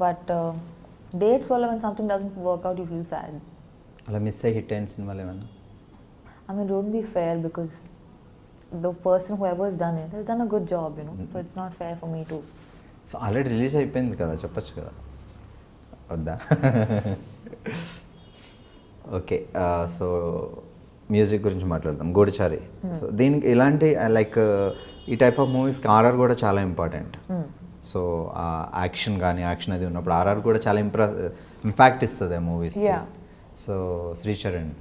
బట్ డేట్స్ వల్ల when something doesn't work out you feel sad. అలా మిస్ అయ్యి హిట్ అయిన సినిమాలు ఏమన్నా? Don't be fair because the person whoever has done it has done a good job, so it's not fair for me to. So already release అయిపోయింది కదా, చెప్పచ్చు కదా, వద్దా? ఓకే, సో మ్యూజిక్ గురించి మాట్లాడదాం. గూఢచారి. సో దీనికి ఇలాంటి లైక్ ఈ టైప్ ఆఫ్ మూవీస్కి ఆర్ఆర్ కూడా చాలా ఇంపార్టెంట్. సో యాక్షన్ కానీ యాక్షన్ అది ఉన్నప్పుడు ఆర్ఆర్ కూడా చాలా ఇంపాక్ట్ ఇస్తుంది ఆ మూవీస్. సో శ్రీచరణ్,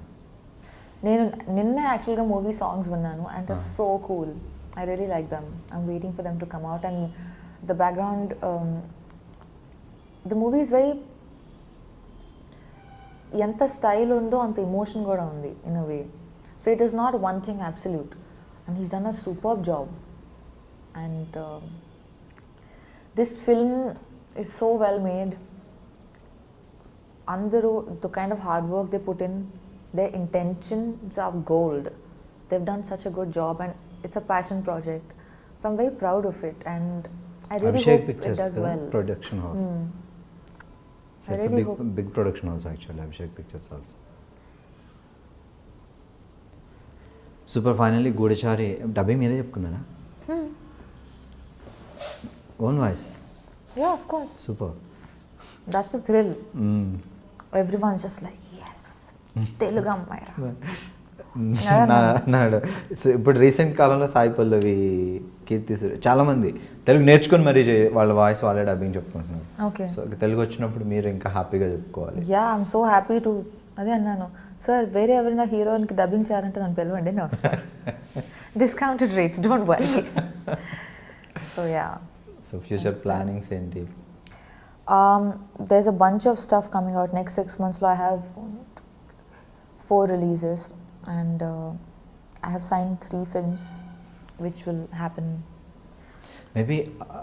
నేను నిన్న యాక్చువల్గా మూవీ సాంగ్స్ విన్నాను and the so cool. I really like them. I'm waiting for them to come out and the background the movie is very, ఎంత స్టైల్ ఉందో అంత ఎమోషన్ కూడా ఉంది in a way. So it is not one thing absolute and he's done a superb job. And this film is so well made. అందరూ the kind of hard work they put in, their intentions are gold. They've done such a good job and it's a passion project. So I'm very proud of it and I really Abhishek hope Pictures, it does well. Production house. So it's really a big production house actually, Abhishek Pictures also. Super, finally Goodachari dubbing మీరే చెప్పుకున్నారా? Own voice? Yeah, of course. Super. That's the thrill. Everyone's just like, yes, Telugu అమ్మాయిరా. ఇప్పుడు recent కాలంలో సాయి పల్లవి, కీర్తి సురేష్ చాలామంది తెలుగు నేర్చుకొని మరీ వాళ్ళ voice వాళ్ళే డబ్బింగ్ చెప్పుకుంటున్నారు. ఓకే, సో తెలుగు వచ్చినప్పుడు మీరు ఇంకా హ్యాపీగా చెప్పుకోవాలి. Yeah, I'm so happy to. అదే అన్నాను, సార్ వేరే ఎవరైనా హీరోయిన్కి డబ్బింగ్ చేయాలంటే నన్ను పిలవండి, నేను వస్తాను. Discounted rates, don't worry. So yeah. So future plannings ఏంటి? There's a bunch of stuff coming out next 6 months. I have 4 releases and I have signed 3 films which will happen. Maybe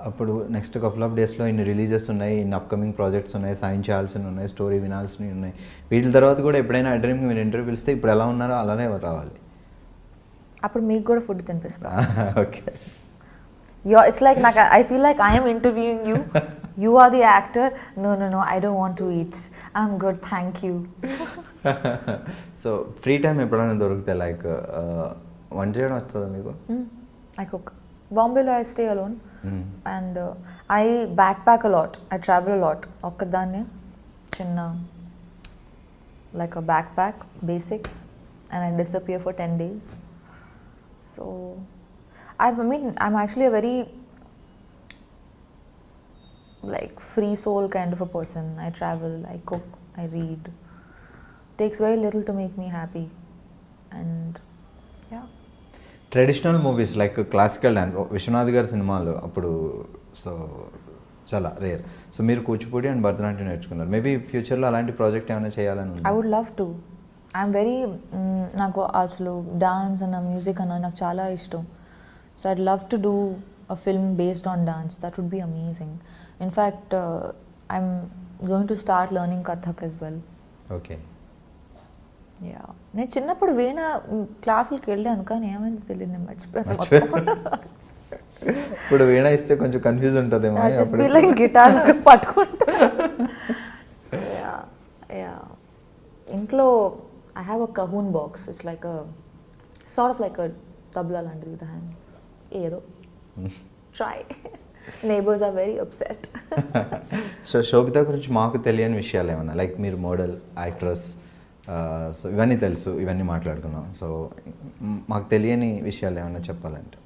అప్పుడు next couple of డేస్లో ఇన్ని releases ఉన్నాయి, ఇన్ని upcoming projects ఉన్నాయి, sign చేయాల్సినవి ఉన్నాయి, story వినాల్సినవి ఉన్నాయి. వీటి తర్వాత కూడా ఎప్పుడైనా డ్రీమ్కి మీరు ఇంటర్వ్యూ పిలిస్తే ఇప్పుడు ఎలా ఉన్నారో అలానే రావాలి. అప్పుడు మీకు కూడా ఫుడ్ తినిపిస్తా. Okay. It's like I feel like I am interviewing you. You are the actor. No, I don't want to eat. I'm good, thank you. So free time ఎప్పుడైనా దొరికితే లైక్ వంట చేయడం వస్తుందా మీకు? I cook. బాంబేలో I stay alone. And I backpack a lot. I travel a lot. ఒక్కదాన్నే చిన్న like a backpack, basics, and I disappear for 10 days. So, I mean, I'm actually a very like free soul kind of a person. I travel, I cook, I read. Takes very little to make me happy. And yeah. Traditional movies like classical dance Vishwanath గారి సినిమాలు అప్పుడు so చాలా rare. So మీరు Kuchipudi and Bharatanatyam నేర్చుకున్నారు. Maybe ఫ్యూచర్లో అలాంటి project ఏమైనా చేయాలని ఉందా? I would love to. I'm very నాకు అసలు డాన్స్ అన్న మ్యూజిక్ అన్న నాకు చాలా ఇష్టం. So I'd love to do a film based on dance. That would be amazing. In fact, I'm going to start learning Kathak as well. Okay. Yeah నేను చిన్నప్పుడు వీణ క్లాసులకి వెళ్ళాను కానీ ఏమైంది తెలియదు మర్చిపోయాను. ఇప్పుడు వీణ ఇస్తే కొంచెం కన్ఫ్యూజ్ ఉంటుందేమో. గిటార్ పట్టుకుంటా. ఇంట్లో I have a cajon box. It's like a sort of like a tabla లాంటిది విత్ హ్యాండ్. ఏదో try. Neighbours are very upset. So Sobhita గురించి మాకు తెలియని విషయాలు ఏమన్నా లైక్ మీరు మోడల్, యాక్ట్రెస్, సో ఇవన్నీ తెలుసు, ఇవన్నీ మాట్లాడుకున్నాం. సో మాకు తెలియని విషయాలు ఏమన్నా చెప్పాలంటే?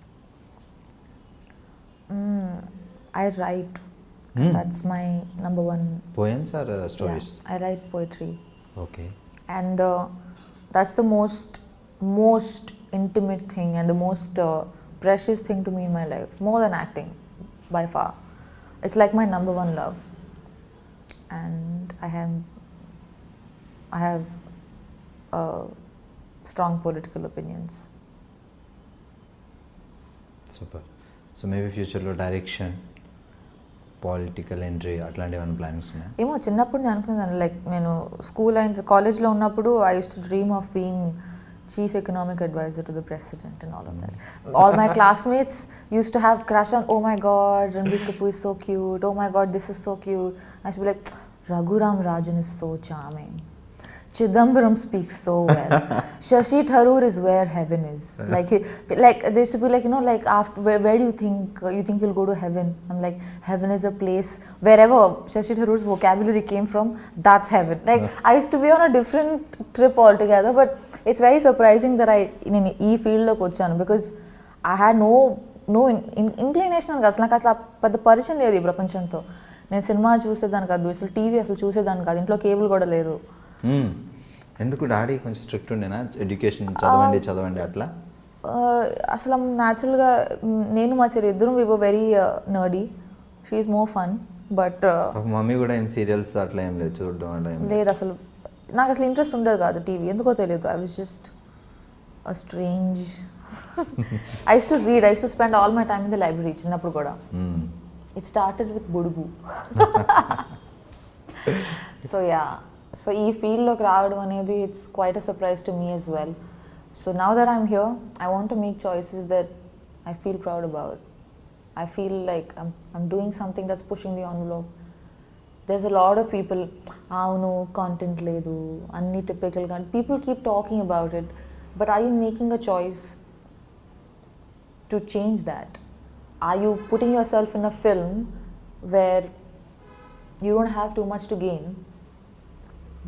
I write. That's my number one. Poems or stories? Yeah, I write poetry. Okay. And that's the most intimate thing and the most precious thing to me in my life, more than acting by far. It's like my number one love. And I have strong political opinions. Super. So maybe ఫ్యూచర్లో direction, political entry అట్లాంటి ఏమైనా plannings ఉన్నాయా? ఏమో చిన్నప్పుడు నేను అనుకున్నాను like నేను school అయిన కాలేజ్లో ఉన్నప్పుడు I use to dream of being chief economic advisor to the president and all of that. All my classmates used to have crush on, oh my god, Ranbir Kapoor is so cute, oh my god, this is so cute. I used to be like, Raghuram Rajan is so charming. Chidambaram speaks so well. Shashi Tharoor is where heaven is. Like they used to be like, you know, like after where do you think you'll go to heaven? I'm like, heaven is a place wherever Shashi Tharoor's vocabulary came from, that's heaven. Like I used to be on a different trip altogether, but it's very surprising that I in e field loki vachanu because I had no inclination అసలు నాకు అసలు పెద్ద పరిచయం లేదు ఈ ప్రపంచంతో. నేను cinema చూసేదాన్ని కాదు, అసలు టీవీ అసలు చూసేదాన్ని కాదు, ఇంట్లో కేబుల్ కూడా లేదు. ఎందుకు డాడీ కొంచెం స్ట్రిక్ట్ ఉండేనా? ఎడ్యుకేషన్ చదవండి అట్లా? అసలు న్యాచురల్గా నేను మా చెల్లి ఇద్దరం we were very nerdy. She is more fun. But mummy కూడా ఏం సీరియల్స్ అట్లా ఏం లేదు చూడడం అంటే లేదు. అసలు నాకు అసలు ఇంట్రెస్ట్ ఉండదు కాదు టీవీ, ఎందుకో తెలియదు. I was just a strange. I use to read, I use to spend all my time in the library చిన్నప్పుడు కూడా. It started with Budugu. So yeah, so ఈ ఫీల్డ్లోకి రావడం అనేది it's quite a surprise to me as well. So now that I'm here I want to make choices that I feel proud about. I feel like I'm doing something that's pushing the envelope. There's a lot of people, no content ledu, anni typical people keep talking about it, but are you making a choice to change that? Are you putting yourself in a film where you don't have too much to gain,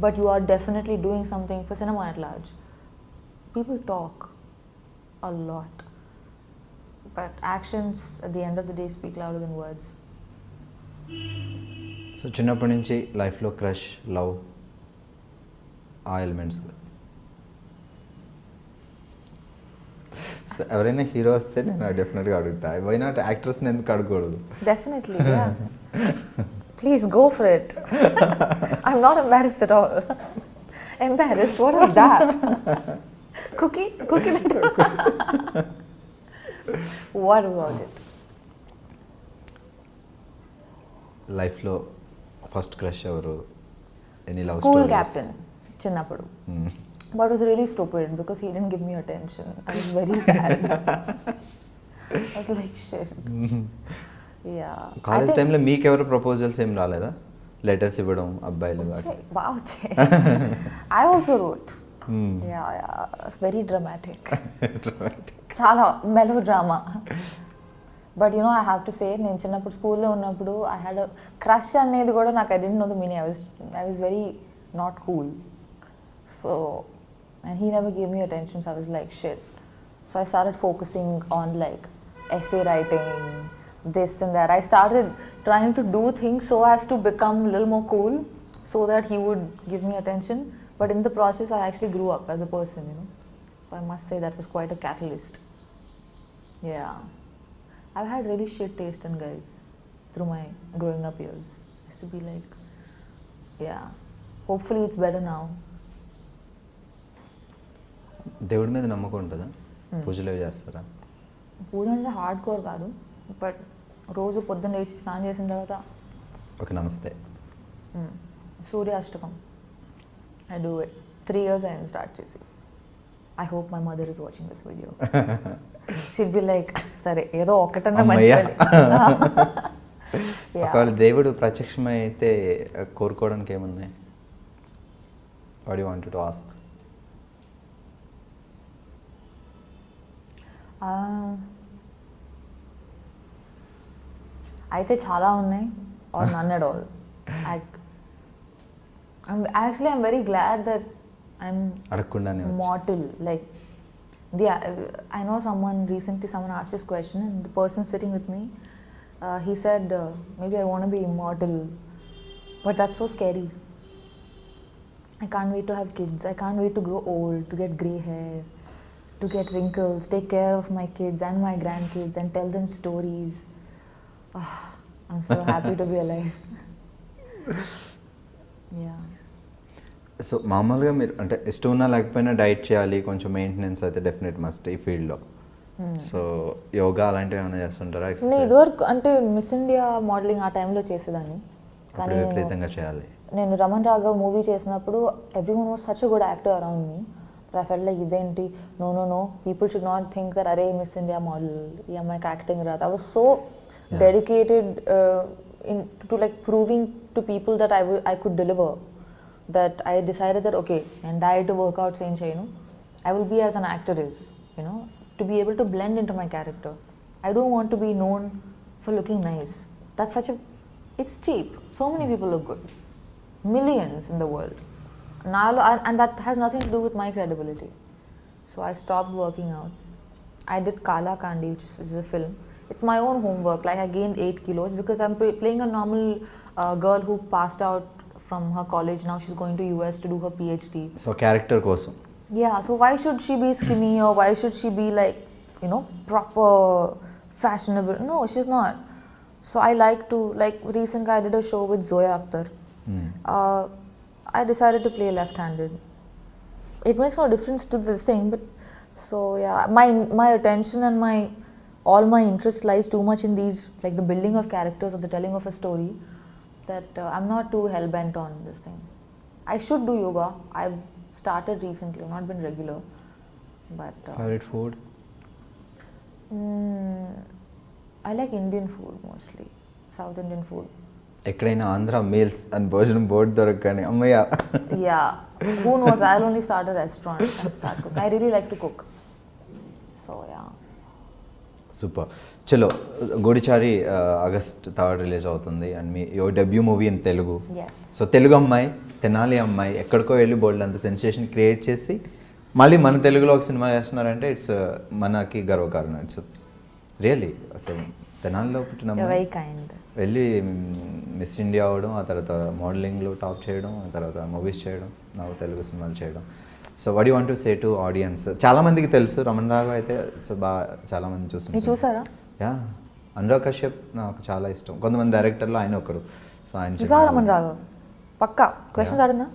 but you are definitely doing something for cinema at large? People talk a lot, but actions at the end of the day speak louder than words. So చిన్నప్పటి నుంచి లైఫ్లో crush, love, ఆ elements. So ఎవరైనా hero వస్తే నేను డెఫినెట్గా అడుగుతా. Why not యాక్ట్రెస్ని ఎందుకు అడగకూడదు? Definitely, yeah. Please go for it. I'm not embarrassed at all. Embarrassed? What is that? Cookie that. What about it? లైఫ్లో ఫస్ట్ క్రష్ ఎవరు? Any love School stories? captain చిన్నప్పుడు. But it was really stupid because he didn't give me attention. I was very sad. I was like, shit. Yeah. College టైంలో మీకు ఎవరు proposals ఏం రాలేదా? Letters ఇవ్వడం అబ్బాయిలు? Wow. I also wrote. Yeah. Very dramatic. Chala melodrama. But you know I have to say, నేను చిన్నప్పుడు స్కూల్లో ఉన్నప్పుడు ఐ హ్యాడ్ అ క్రష్ అనేది కూడా నాకు I didn't know the meaning. I was very not cool. So and he never gave me attention, so I was like shit. So I started focusing on like essay writing, this and that. I started trying to do things so as to become a little more cool, so that he would give me attention. But in the process I actually grew up as a person, you know. So I must say that was quite a catalyst. Yeah, I've had really shit taste in guys through my growing up years. I used to be like, yeah, hopefully it's better now. దేవుడి మీద నమ్మకం ఉంటుందా? పూజలు అవి చేస్తారా? పూజ అంటే hard core కాదు, but రోజు పొద్దున్న లేచి స్నానం చేసిన తర్వాత ఓకే నమస్తే సూర్యాష్టకం ఐ డూ ఇట్. 3 years అయింది స్టార్ట్ చేసి. I hope my mother is watching this video. She'd be like సరే ఏదో ఒకటన్నా మంచి. ఒకవేళ దేవుడు ప్రత్యక్షమై అయితే కోరుకోవడానికి ఏమున్నాయి? What you want to ask? అయితే చాలా ఉన్నాయి, or none at all. Actually I'm very glad that I'm mortal. Like I know someone asked this question, and the person sitting with me, he said maybe I want to be immortal, but that's so scary. I can't wait to have kids. I can't wait to grow old, to get grey hair, to get wrinkles, take care of my kids and my grandkids and tell them stories. Oh, I'm so happy to be alive. Yeah. So మామూలుగా మీరు అంటే ఇష్టం ఉన్నా లేకపోయినా diet చేయాలి, కొంచెం maintenance అయితే definite must ఈ ఫీల్డ్లో. సో యోగా అలాంటివి ఏమైనా చేస్తుంటారా? నేను ఇదివరకు అంటే మిస్ ఇండియా మోడలింగ్ ఆ టైంలో చేసేదాన్ని, కానీ విపరీతంగా చేయాలి. నేను రమణ్ రాఘవ్ మూవీ చేసినప్పుడు everyone was such a good actor around me. I felt like ఇదేంటి, no, people should not think that అరే మిస్ ఇండియా మోడల్ ఈ అమ్మాయికి యాక్టింగ్ రాదు. I was so dedicated to like proving to people that I could deliver, that I decided that okay, and diet to workouts ఏం చేయను, I will be as an actor is, you know, to be able to blend into my character. I don't want to be known for looking nice. That's such a, it's cheap. So many people look good, millions in the world. And that has nothing to do with my credibility. So I stopped working out. I did Kala Kandi, which is a film. It's my own homework. Like I gained 8 kilos because I'm playing a normal girl who passed out from her college. Now she's going to US to do her PhD. So character kosam. Yeah, so why should she be skinny, or why should she be like, you know, proper, fashionable? No, she's not. So I like to, like recently I did a show with Zoya Akhtar. I decided to play left-handed. It makes no difference to this thing, but so yeah, my attention and all my interest lies too much in these, like the building of characters or the telling of a story, that I'm not too hell-bent on this thing. I should do yoga. I've started recently, not been regular, but favorite food? I like Indian food mostly, South Indian food. ఎక్కడైనా Andhra meals and భోజనం board దొరకగానే అమ్మయ్య. Yeah, who knows, I'll only start a restaurant and start cooking. I really like to cook, so yeah. Super. చలో, గూడిచారి August 3rd release అవుతుంది, and me your debut movie in Telugu. So Telugu అమ్మాయి, తెనాలి అమ్మాయి, ఎక్కడికో వెళ్ళి బోల్డ్ అంత sensation create చేసి మళ్ళీ మన తెలుగులో ఒక సినిమా చేస్తున్నారంటే ఇట్స్ మనకి గర్వకారణం. ఇట్స్ రియల్లీ అసలు తెనాలిలో పుట్టిన అమ్మాయి వెళ్ళి మిస్ ఇండియా అవ్వడం, ఆ తర్వాత మోడలింగ్లో టాప్ చేయడం, ఆ తర్వాత మూవీస్ చేయడం, నాకు తెలుగు సినిమాలు చేయడం. So what you want to say to audience? చాలా మందికి తెలుసు రమణ్ రాఘవ్ అయితే, సో బాగా చాలా మంది చూసారా? యా, అనురాగ్ కశ్యప్ నాకు చాలా ఇష్టం. కొంతమంది డైరెక్టర్లో ఆయన ఒకరు. సో ఆయన చూసారా రమణ్ రాఘవ్? పక్కా క్వశ్చన్స్ అడుగునా?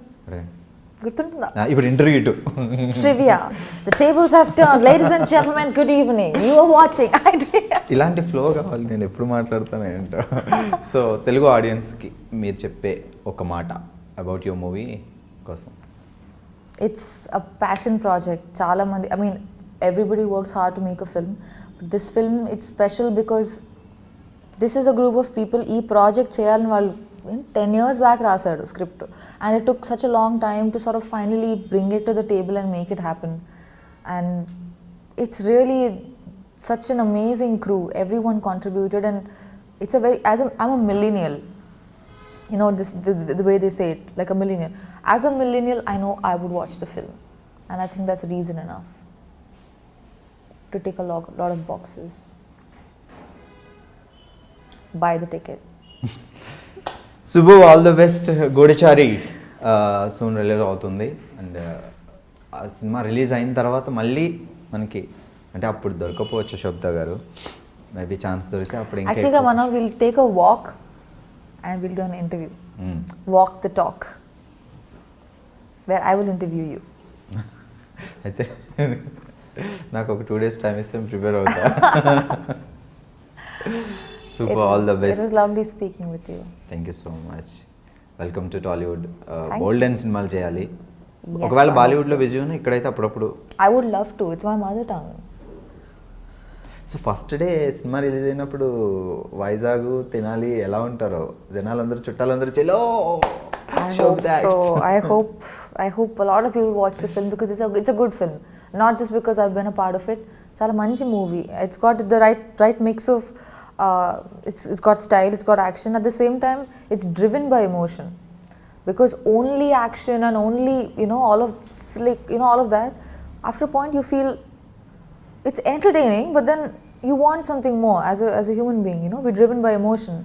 గుర్తుంటుందా? ఇప్పుడు interview to trivia. The tables have turned. Ladies and gentlemen, good evening. You are watching. ఇలాంటి ఫ్లో కావాలి, నేను ఎప్పుడు మాట్లాడతాను ఏంటో. సో తెలుగు ఆడియన్స్కి మీరు చెప్పే ఒక మాట అబౌట్ యువర్ మూవీ కోసం. It's a passion project. చాలా మంది, I mean, everybody works hard to make a film. But this film, it's special because this is a group of people. ఈ ప్రాజెక్ట్ చేయాలని వాళ్ళు 10 years back రాశాడు script, and it took such a long time to sort of finally bring it to the table and make it happen. And it's really such an amazing crew. Everyone contributed, and it's a very, I'm a millennial. You know, the way they say it, like a millennial. As a millennial, I know I would watch the film, and I think that's reason enough to take a lot of boxes. Buy the ticket. Shubhu, all the best. Goodachari soon release అవుతుంది, and ఆ cinema release అయిన తర్వాత మళ్ళీ మనకి అంటే అప్పుడు దొరకపోవచ్చు శోభిత గారు, maybe chance దొరికితే అప్పుడు ఇంకా Actually, Mana, we'll take a walk and we'll do an interview. Walk the talk, where I will interview you. అయితే నాకు ఒక 2 days టైం ఇస్తే ప్రిపేర్ అవుతా. Super, all the best. It was lovely speaking with you. Thank you so much. Welcome to Tollywood. Golden సినిమాలు చేయాలి. Yes, ఒకవేళ I బాలీవుడ్లో hope so. విజయం ఇక్కడైతే అప్పుడప్పుడు. I would love to. It's my mother tongue. So first day cinema release అయినప్పుడు వైజాగ్ తినాలి ఎలా ఉంటారో జనాలందరూ చుట్టాలందరూ చెలో. I hope so. I hope a lot of people watch the film because it's a good film. Not just because I've been a part of it. Chala manchi movie. It's got the right mix of it's got style, it's got action. At the same time, it's driven by emotion. Because only action and only, you know, all of slick, you know, all of that, after a point you feel it's entertaining, but then you want something more as a human being, you know. We're driven by emotion,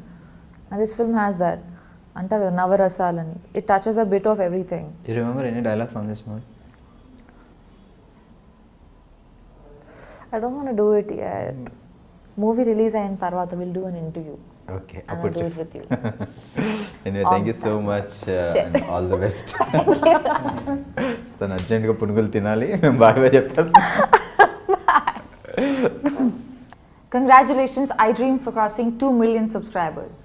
and this film has that. Antaru Navarasalani. It touches a bit of everything. Do you remember any dialogue from this movie? I don't want to do it yet. Movie release ayin tarvata we'll do an interview. Okay, And I'll do it with you. Anyway, thank you so much and all the best. తను అర్జెంట్గా పునుగులు తినాలి, మేము బాగా చెప్పేస్తాం. Congratulations, I dream for crossing 2 million subscribers.